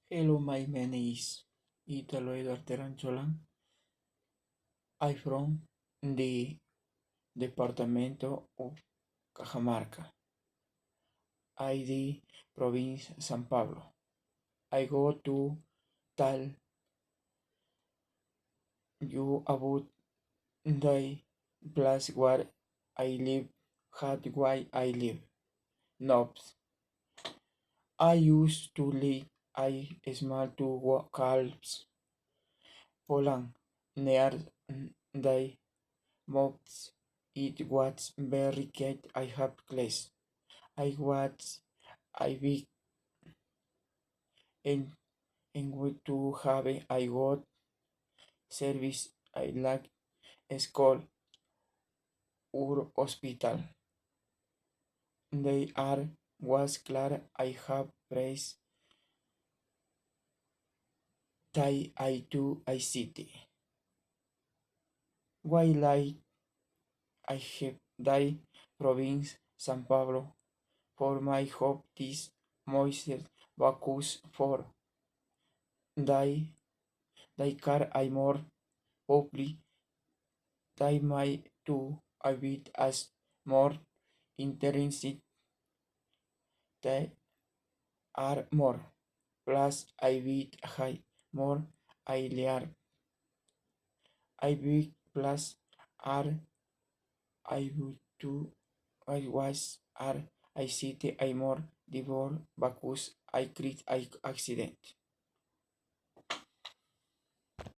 Hello, my name is Italo Eduardo Rancholan. I'm from the departamento of Cajamarca. I the province San Pablo. I go to tell you about the place where I live, how why I live. Knobs. I used to live I small two calves Poland near the mobs. It was very quiet. I have class. I was I big and good to have I got service I like school or hospital. They are was clear I have praise tai I do I city. While I have die province San Pablo for my hope this moisture Bacchus for die die car I more probably die my to a bit as more interested they are more. Plus I bit high more I lear I big plus R I would to I was R I city I more devor Bacchus I create I accident.